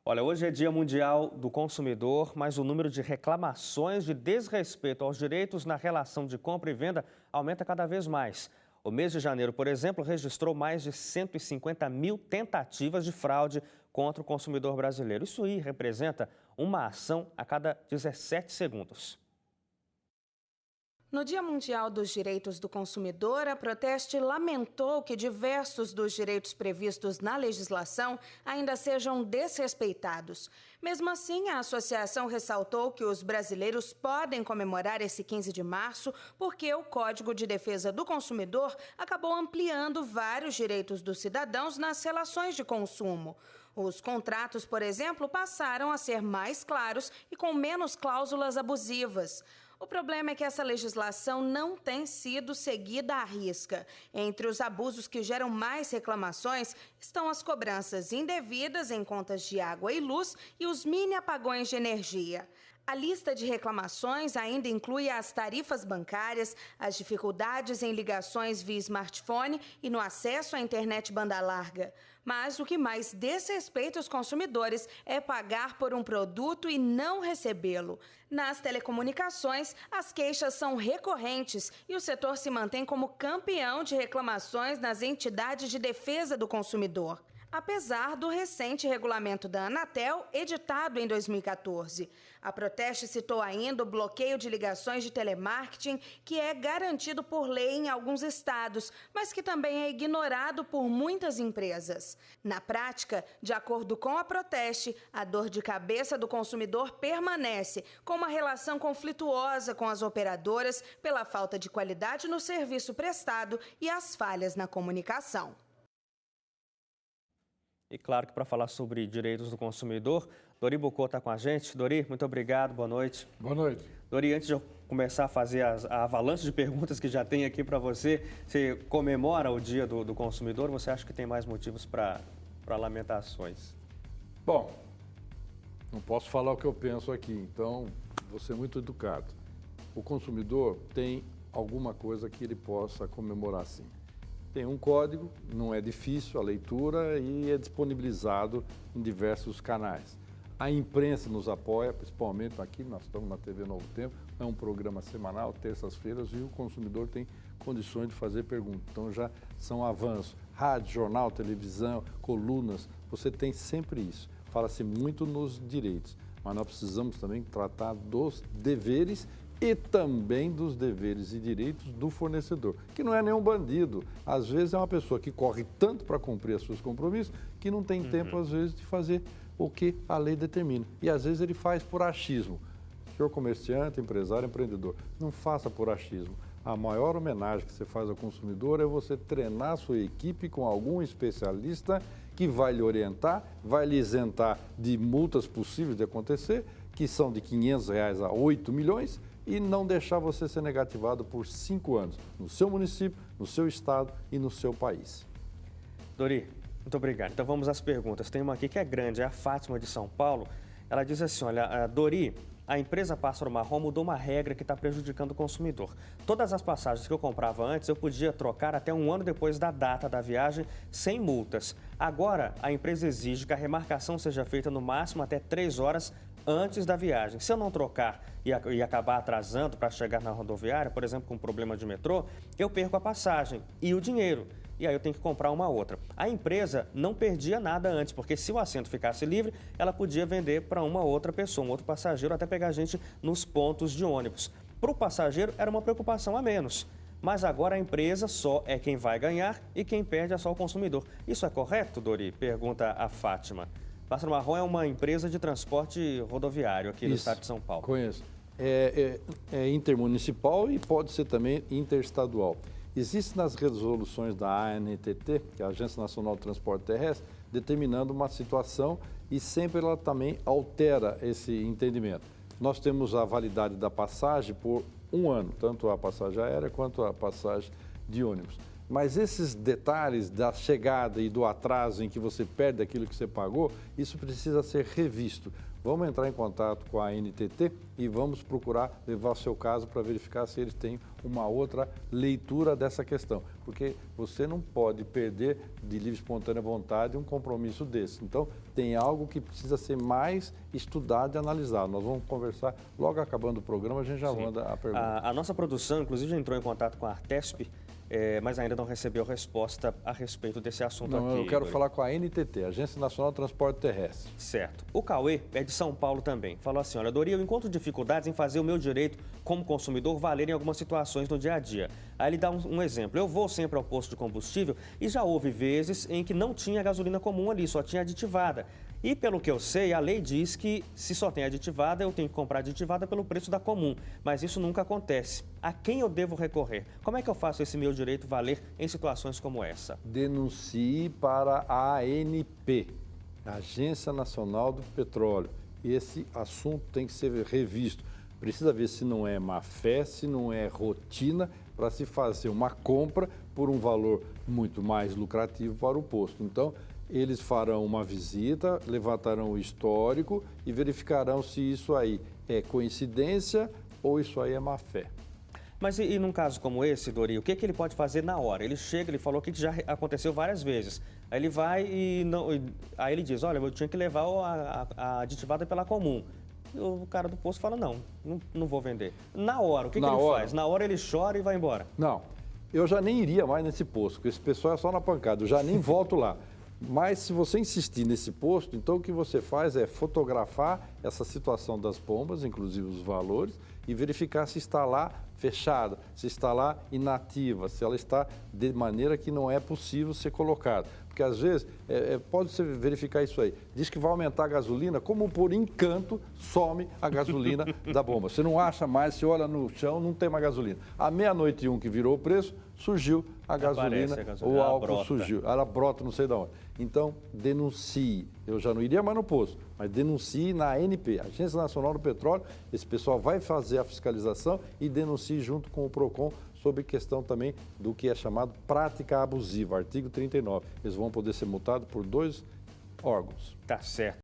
Olha, hoje é Dia Mundial do Consumidor, mas o número de reclamações de desrespeito aos direitos na relação de compra e venda aumenta cada vez mais. O mês de janeiro, por exemplo, registrou mais de 150 mil tentativas de fraude contra o consumidor brasileiro. Isso aí representa uma ação a cada 17 segundos. No Dia Mundial dos Direitos do Consumidor, a Proteste lamentou que diversos dos direitos previstos na legislação ainda sejam desrespeitados. Mesmo assim, a associação ressaltou que os brasileiros podem comemorar esse 15 de março porque o Código de Defesa do Consumidor acabou ampliando vários direitos dos cidadãos nas relações de consumo. Os contratos, por exemplo, passaram a ser mais claros e com menos cláusulas abusivas. O problema é que essa legislação não tem sido seguida à risca. Entre os abusos que geram mais reclamações estão as cobranças indevidas em contas de água e luz e os mini apagões de energia. A lista de reclamações ainda inclui as tarifas bancárias, as dificuldades em ligações via smartphone e no acesso à internet banda larga. Mas o que mais desrespeita os consumidores é pagar por um produto e não recebê-lo. Nas telecomunicações, as queixas são recorrentes e o setor se mantém como campeão de reclamações nas entidades de defesa do consumidor. Apesar do recente regulamento da Anatel, editado em 2014. A Proteste citou ainda o bloqueio de ligações de telemarketing, que é garantido por lei em alguns estados, mas que também é ignorado por muitas empresas. Na prática, de acordo com a Proteste, a dor de cabeça do consumidor permanece, com uma relação conflituosa com as operadoras pela falta de qualidade no serviço prestado e as falhas na comunicação. E claro que para falar sobre direitos do consumidor, Dori Bucô está com a gente. Dori, muito obrigado, boa noite. Boa noite. Dori, antes de eu começar a fazer a avalanche de perguntas que já tem aqui para você, você comemora o Dia do Consumidor, você acha que tem mais motivos para lamentações? Bom, não posso falar o que eu penso aqui, então vou ser muito educado. O consumidor tem alguma coisa que ele possa comemorar sim. Tem um código, não é difícil a leitura e é disponibilizado em diversos canais. A imprensa nos apoia, principalmente aqui, nós estamos na TV Novo Tempo, é um programa semanal, terças-feiras, e o consumidor tem condições de fazer perguntas. Então já são avanços. Rádio, jornal, televisão, colunas, você tem sempre isso. Fala-se muito nos direitos, mas nós precisamos também tratar dos deveres e também dos deveres e direitos do fornecedor, que não é nenhum bandido. Às vezes é uma pessoa que corre tanto para cumprir os seus compromissos que não tem tempo, às vezes, de fazer o que a lei determina. E às vezes ele faz por achismo. Senhor comerciante, empresário, empreendedor, não faça por achismo. A maior homenagem que você faz ao consumidor é você treinar a sua equipe com algum especialista que vai lhe orientar, vai lhe isentar de multas possíveis de acontecer, que são de R$ 500 a 8 milhões, e não deixar você ser negativado por 5 anos, no seu município, no seu estado e no seu país. Dori, muito obrigado. Então vamos às perguntas. Tem uma aqui que é grande, é a Fátima de São Paulo. Ela diz assim, olha, Dori, a empresa Pássaro Marrom mudou uma regra que está prejudicando o consumidor. Todas as passagens que eu comprava antes, eu podia trocar até 1 ano depois da data da viagem, sem multas. Agora, a empresa exige que a remarcação seja feita no máximo até 3 horas antes da viagem. Se eu não trocar e acabar atrasando para chegar na rodoviária, por exemplo, com um problema de metrô, eu perco a passagem e o dinheiro. E aí eu tenho que comprar uma outra. A empresa não perdia nada antes, porque se o assento ficasse livre, ela podia vender para uma outra pessoa, um outro passageiro, até pegar gente nos pontos de ônibus. Para o passageiro era uma preocupação a menos. Mas agora a empresa só é quem vai ganhar e quem perde é só o consumidor. Isso é correto, Dori? Pergunta a Fátima. Pássaro Marrom é uma empresa de transporte rodoviário aqui no estado de São Paulo. Conheço. É intermunicipal e pode ser também interestadual. Existe nas resoluções da ANTT, que é a Agência Nacional de Transporte Terrestre, determinando uma situação e sempre ela também altera esse entendimento. Nós temos a validade da passagem por 1 ano, tanto a passagem aérea quanto a passagem de ônibus. Mas esses detalhes da chegada e do atraso em que você perde aquilo que você pagou, isso precisa ser revisto. Vamos entrar em contato com a ANTT e vamos procurar levar o seu caso para verificar se eles têm uma outra leitura dessa questão. Porque você não pode perder de livre e espontânea vontade um compromisso desse. Então, tem algo que precisa ser mais estudado e analisado. Nós vamos conversar logo acabando o programa, a gente já manda a pergunta. A nossa produção, inclusive, já entrou em contato com a Artesp, mas ainda não recebeu resposta a respeito desse assunto aqui. Não, eu quero falar com a ANTT, Agência Nacional de Transporte Terrestre. Certo. O Cauê é de São Paulo também. Falou assim, olha, Dori, eu encontro dificuldades em fazer o meu direito como consumidor valer em algumas situações no dia a dia. Aí ele dá um exemplo. Eu vou sempre ao posto de combustível e já houve vezes em que não tinha gasolina comum ali, só tinha aditivada. E pelo que eu sei, a lei diz que se só tem aditivada, eu tenho que comprar aditivada pelo preço da comum. Mas isso nunca acontece. A quem eu devo recorrer? Como é que eu faço esse meu direito valer em situações como essa? Denuncie para a ANP, Agência Nacional do Petróleo. Esse assunto tem que ser revisto. Precisa ver se não é má fé, se não é rotina, para se fazer uma compra por um valor muito mais lucrativo para o posto. Então, eles farão uma visita, levantarão o histórico e verificarão se isso aí é coincidência ou isso aí é má fé. Mas e num caso como esse, Dori, o que ele pode fazer na hora? Ele chega, ele falou que já aconteceu várias vezes. Aí ele vai e não, aí ele diz, olha, eu tinha que levar a aditivada pela comum. E o cara do posto fala, não vou vender. Na hora, o que ele faz? Na hora ele chora e vai embora. Não, eu já nem iria mais nesse posto, porque esse pessoal é só na pancada, eu já nem volto lá. Mas se você insistir nesse posto, então o que você faz é fotografar essa situação das bombas, inclusive os valores, e verificar se está lá fechada, se está lá inativa, se ela está de maneira que não é possível ser colocada. Porque às vezes, pode-se verificar isso aí, diz que vai aumentar a gasolina, como por encanto some a gasolina da bomba. Você não acha mais, você olha no chão, não tem mais gasolina. À 00:01 que virou o preço, surgiu a gasolina, o álcool surgiu, ela brota não sei de onde. Então, denuncie. Eu já não iria mais no posto, mas denuncie na ANP, Agência Nacional do Petróleo. Esse pessoal vai fazer a fiscalização e denuncie junto com o PROCON sobre questão também do que é chamado prática abusiva, artigo 39. Eles vão poder ser multados por 2 órgãos. Tá certo.